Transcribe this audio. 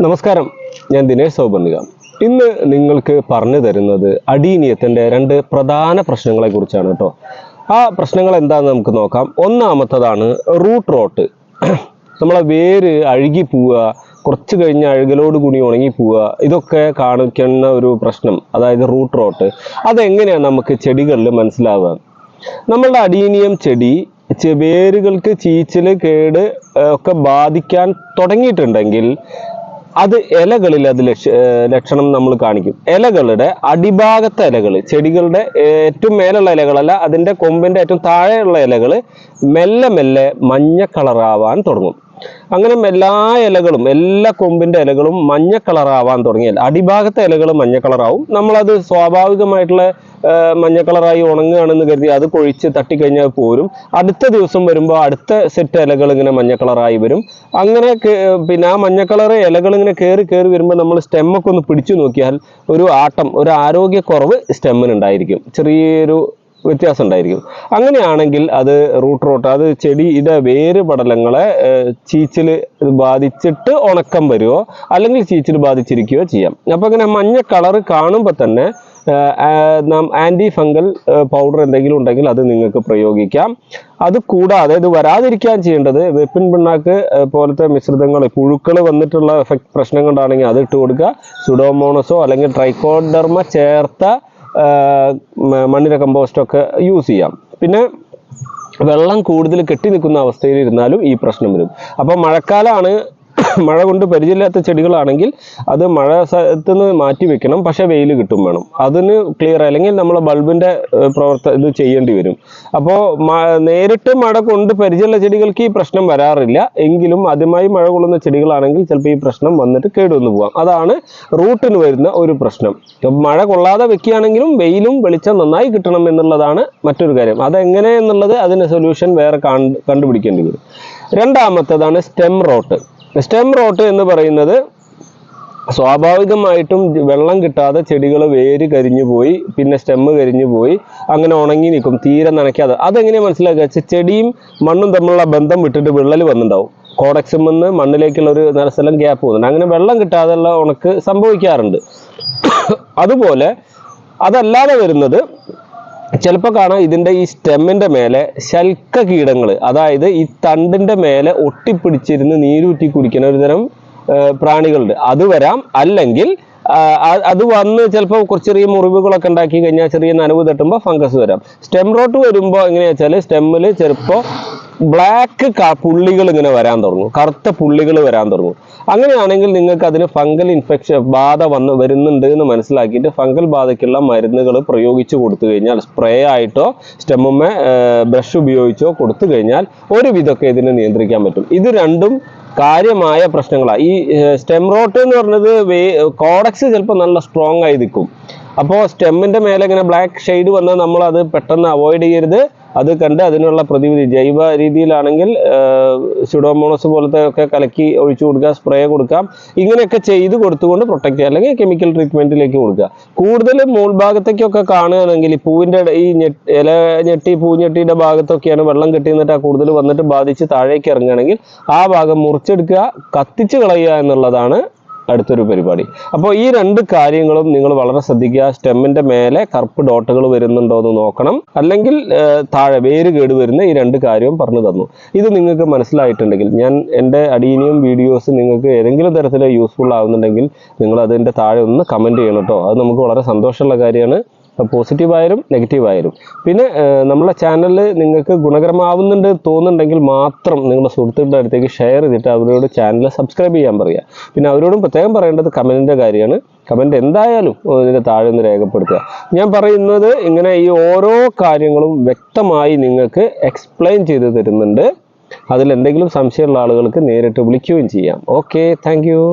നമസ്കാരം, ഞാൻ ദിനേശ് സൗപർണിക. ഇന്ന് നിങ്ങൾക്ക് പറഞ്ഞു തരുന്നത് അടീനിയത്തിൻ്റെ രണ്ട് പ്രധാന പ്രശ്നങ്ങളെ കുറിച്ചാണ് കേട്ടോ. ആ പ്രശ്നങ്ങൾ എന്താണെന്ന് നമുക്ക് നോക്കാം. ഒന്നാമത്തതാണ് റൂട്ട് റോട്ട്. നമ്മളെ വേര് അഴുകി പോവുക, കുറച്ച് കഴിഞ്ഞ് അഴുകലോട് കൂടി ഉണങ്ങി പോവുക, ഇതൊക്കെ കാണിക്കുന്ന ഒരു പ്രശ്നം, അതായത് റൂട്ട് റോട്ട്. അതെങ്ങനെയാണ് നമുക്ക് ചെടികളിൽ മനസ്സിലാവുക? നമ്മളുടെ അടീനിയം ചെടി വേരുകൾക്ക് ചീച്ചിൽ കേട് ഒക്കെ ബാധിക്കാൻ തുടങ്ങിയിട്ടുണ്ടെങ്കിൽ അത് ഇലകളിൽ ലക്ഷണം നമ്മൾ കാണിക്കും. ഇലകളുടെ അടിഭാഗത്തെ ഇലകൾ, ചെടികളുടെ ഏറ്റവും മേലുള്ള ഇലകളല്ല, അതിൻ്റെ കൊമ്പിൻ്റെ ഏറ്റവും താഴെയുള്ള ഇലകൾ മെല്ലെ മെല്ലെ മഞ്ഞ കളറാവാൻ തുടങ്ങും. അങ്ങനെ എല്ലാ ഇലകളും, എല്ലാ കൊമ്പിൻ്റെ ഇലകളും മഞ്ഞ കളറാവാൻ തുടങ്ങിയാൽ അടിഭാഗത്തെ ഇലകൾ മഞ്ഞ കളറാവും. നമ്മളത് സ്വാഭാവികമായിട്ടുള്ള മഞ്ഞ കളറായി ഉണങ്ങുകയാണെന്ന് കരുതി അത് കൊഴിച്ച് തട്ടിക്കഴിഞ്ഞാൽ പോരും. അടുത്ത ദിവസം വരുമ്പോൾ അടുത്ത സെറ്റ് ഇലകൾ ഇങ്ങനെ മഞ്ഞ കളറായി വരും. അങ്ങനെ പിന്നെ ആ മഞ്ഞ കളർ ഇലകൾ ഇങ്ങനെ കയറി വരുമ്പോൾ നമ്മൾ സ്റ്റെമ്മൊക്കെ ഒന്ന് പിടിച്ചു നോക്കിയാൽ ഒരു ആരോഗ്യക്കുറവ് സ്റ്റെമ്മിനുണ്ടായിരിക്കും, ചെറിയൊരു വ്യത്യാസം ഉണ്ടായിരിക്കും. അങ്ങനെയാണെങ്കിൽ അത് റൂട്ട് റോട്ട്, അത് ചെടിയുടെ വേര് പടലങ്ങളെ ചീച്ചിൽ ബാധിച്ചിട്ട് ഉണക്കം വരുമോ അല്ലെങ്കിൽ ചീച്ചിൽ ബാധിച്ചിരിക്കുകയോ ചെയ്യാം. അപ്പോൾ ഇങ്ങനെ മഞ്ഞ കളർ കാണുമ്പോൾ തന്നെ ആൻറ്റി ഫംഗൽ പൗഡർ എന്തെങ്കിലും ഉണ്ടെങ്കിൽ അത് നിങ്ങൾക്ക് പ്രയോഗിക്കാം. അത് കൂടാതെ ഇത് വരാതിരിക്കാൻ ചെയ്യേണ്ടത് വേപ്പിൻ പിണ്ണാക്ക് പോലത്തെ മിശ്രിതങ്ങൾ, പുഴുക്കൾ വന്നിട്ടുള്ള പ്രശ്നം കൊണ്ടാണെങ്കിൽ അത് ഇട്ട് കൊടുക്കുക. സുഡോമോണസോ അല്ലെങ്കിൽ ട്രൈക്കോഡെർമ ചേർത്ത മണ്ണിര കമ്പോസ്റ്റൊക്കെ യൂസ് ചെയ്യാം. പിന്നെ വെള്ളം കൂടുതൽ കെട്ടി നിൽക്കുന്ന അവസ്ഥയിൽ ഇരുന്നാലും ഈ പ്രശ്നം വരും. അപ്പോൾ മഴക്കാലമാണ്, മഴ കൊണ്ട് പരിചയമില്ലാത്ത ചെടികളാണെങ്കിൽ അത് മഴ സ്ഥലത്ത് നിന്ന് മാറ്റി വെക്കണം, പക്ഷെ വെയിൽ കിട്ടും വേണം. അതിന് ക്ലിയർ, അല്ലെങ്കിൽ നമ്മളെ ബൾബിൻ്റെ ഇത് ചെയ്യേണ്ടി വരും. അപ്പോൾ നേരിട്ട് മഴ കൊണ്ട് പരിചയമുള്ള ചെടികൾക്ക് ഈ പ്രശ്നം വരാറില്ല. എങ്കിലും ആദ്യമായി മഴ കൊള്ളുന്ന ചെടികളാണെങ്കിൽ ചിലപ്പോൾ ഈ പ്രശ്നം വന്നിട്ട് കേടുവന്നു പോകാം. അതാണ് റൂട്ടിന് വരുന്ന ഒരു പ്രശ്നം. മഴ കൊള്ളാതെ വെക്കുകയാണെങ്കിലും വെയിലും വെളിച്ചം നന്നായി കിട്ടണം എന്നുള്ളതാണ് മറ്റൊരു കാര്യം. അതെങ്ങനെ എന്നുള്ളത് അതിന് സൊല്യൂഷൻ വേറെ കണ്ടുപിടിക്കേണ്ടി വരും. രണ്ടാമത്തേതാണ് സ്റ്റെം റോട്ട്. സ്റ്റെം റോട്ട് എന്ന് പറയുന്നത് സ്വാഭാവികമായിട്ടും വെള്ളം കിട്ടാതെ ചെടികൾ വേര് കരിഞ്ഞു പോയി, പിന്നെ സ്റ്റെമ്മ് കരിഞ്ഞു പോയി, അങ്ങനെ ഉണങ്ങി നിൽക്കും, തീരെ നനയ്ക്കാതെ. അതെങ്ങനെയാണ് മനസ്സിലാക്കുക? ചെടിയും മണ്ണും തമ്മിലുള്ള ബന്ധം വിട്ടിട്ട് വിള്ളൽ വന്നിട്ടുണ്ടാവും. കോഡക്സിൽ നിന്ന് മണ്ണിലേക്കുള്ള ഒരു നല്ല സ്ഥലം ഗ്യാപ്പ് പോകുന്നുണ്ട്. അങ്ങനെ വെള്ളം കിട്ടാതെയുള്ള ഉണക്ക് സംഭവിക്കാറുണ്ട്. അതുപോലെ അതല്ലാതെ വരുന്നത് ചിലപ്പോൾ കാണാം, ഇതിൻ്റെ ഈ സ്റ്റെമ്മിൻ്റെ മേലെ ശൽക്ക കീടങ്ങൾ, അതായത് ഈ തണ്ടിൻ്റെ മേലെ ഒട്ടിപ്പിടിച്ചിരുന്ന് നീരൂറ്റി കുടിക്കുന്ന ഒരു തരം പ്രാണികളുണ്ട്. അത് വരാം. അല്ലെങ്കിൽ അത് വന്ന് ചിലപ്പോൾ കുറച്ച് ചെറിയ മുറിവുകളൊക്കെ ഉണ്ടാക്കി കഴിഞ്ഞാൽ ചെറിയ നനവ് തട്ടുമ്പോൾ ഫംഗസ് വരാം. സ്റ്റെം റോട്ട് വരുമ്പോൾ എങ്ങനെയാ വെച്ചാൽ സ്റ്റെമ്മിൽ ചിലപ്പോൾ ബ്ലാക്ക് പുള്ളികൾ ഇങ്ങനെ വരാൻ തുടങ്ങും, കറുത്ത പുള്ളികൾ വരാൻ തുടങ്ങും. അങ്ങനെയാണെങ്കിൽ നിങ്ങൾക്ക് അതിന് ഫംഗൽ ഇൻഫെക്ഷൻ ബാധ വരുന്നുണ്ട് എന്ന് മനസ്സിലാക്കിയിട്ട് ഫംഗൽ ബാധയ്ക്കുള്ള മരുന്നുകൾ പ്രയോഗിച്ച് കൊടുത്തു കഴിഞ്ഞാൽ, സ്പ്രേ ആയിട്ടോ സ്റ്റെമ്മുമ്മേ ബ്രഷ് ഉപയോഗിച്ചോ കൊടുത്തു കഴിഞ്ഞാൽ ഒരു വിധമൊക്കെ ഇതിനെ നിയന്ത്രിക്കാൻ പറ്റും. ഇത് രണ്ടും കാര്യമായ പ്രശ്നങ്ങളാണ്. ഈ സ്റ്റെം റോട്ട് എന്ന് പറഞ്ഞത് കോഡക്സ് ചിലപ്പോൾ നല്ല സ്ട്രോങ് ആയി നിൽക്കും. അപ്പോൾ സ്റ്റെമ്മിൻ്റെ മേലെ ഇങ്ങനെ ബ്ലാക്ക് ഷെയ്ഡ് വന്നാൽ നമ്മൾ അത് പെട്ടെന്ന് അവോയ്ഡ് ചെയ്യരുത്. അത് കണ്ട് അതിനുള്ള പ്രതിവിധി ജൈവ രീതിയിലാണെങ്കിൽ സ്യൂഡോമോണസ് പോലത്തെ ഒക്കെ കലക്കി ഒഴിച്ചു കൊടുക്കുക, സ്പ്രേ കൊടുക്കാം. ഇങ്ങനെയൊക്കെ ചെയ്ത് കൊടുത്തുകൊണ്ട് പ്രൊട്ടക്ട് ചെയ്യുക, അല്ലെങ്കിൽ കെമിക്കൽ ട്രീറ്റ്മെൻറ്റിലേക്ക് കൊടുക്കുക. കൂടുതൽ മുൾഭാഗത്തേക്കൊക്കെ കാണുകയാണെങ്കിൽ ഈ പൂവിൻ്റെ ഈ ഇല ഞെട്ടി പൂഞ്ഞെട്ടിയുടെ ഭാഗത്തൊക്കെയാണ് വെള്ളം കെട്ടി നിന്നിട്ട് കൂടുതൽ വന്നിട്ട് ബാധിച്ച് താഴേക്ക് ഇറങ്ങുകയാണെങ്കിൽ ആ ഭാഗം മുറിച്ചെടുക്കുക, കത്തിച്ച് കളയുക എന്നുള്ളതാണ് അടുത്തൊരു പരിപാടി. അപ്പോൾ ഈ രണ്ട് കാര്യങ്ങളും നിങ്ങൾ വളരെ ശ്രദ്ധിക്കുക. സ്റ്റെമ്മിൻ്റെ മേലെ കറുപ്പ് ഡോട്ടുകൾ വരുന്നുണ്ടോ എന്ന് നോക്കണം, അല്ലെങ്കിൽ താഴെ വേര് കേട് വരുന്ന ഈ രണ്ട് കാര്യവും പറഞ്ഞു തന്നു. ഇത് നിങ്ങൾക്ക് മനസ്സിലായിട്ടുണ്ടെങ്കിൽ, ഞാൻ എൻ്റെ അടീനിയം വീഡിയോസ് നിങ്ങൾക്ക് ഏതെങ്കിലും തരത്തിൽ യൂസ്ഫുൾ ആവുന്നുണ്ടെങ്കിൽ നിങ്ങൾ അതിൻ്റെ താഴെ ഒന്ന് കമൻറ്റ് ചെയ്യണം കേട്ടോ. അത് നമുക്ക് വളരെ സന്തോഷമുള്ള കാര്യമാണ്, പോസിറ്റീവായാലും നെഗറ്റീവായാലും. പിന്നെ നമ്മളെ ചാനലിൽ നിങ്ങൾക്ക് ഗുണകരമാവുന്നുണ്ട് തോന്നുന്നുണ്ടെങ്കിൽ മാത്രം നിങ്ങളുടെ സുഹൃത്തുക്കളുടെ അടുത്തേക്ക് ഷെയർ ചെയ്തിട്ട് അവരോട് ചാനൽ സബ്സ്ക്രൈബ് ചെയ്യാൻ പറയുക. പിന്നെ അവരോടും പ്രത്യേകം പറയേണ്ടത് കമൻറ്റിൻ്റെ കാര്യമാണ്. കമൻറ്റ് എന്തായാലും ഇതിൻ്റെ താഴെ ഒന്ന് രേഖപ്പെടുത്തുക. ഞാൻ പറയുന്നത് ഇങ്ങനെ ഈ ഓരോ കാര്യങ്ങളും വ്യക്തമായി നിങ്ങൾക്ക് എക്സ്പ്ലെയിൻ ചെയ്ത് തരുന്നുണ്ട്. അതിലെന്തെങ്കിലും സംശയമുള്ള ആളുകൾക്ക് നേരിട്ട് വിളിക്കുകയും ചെയ്യാം. Okay, thank you.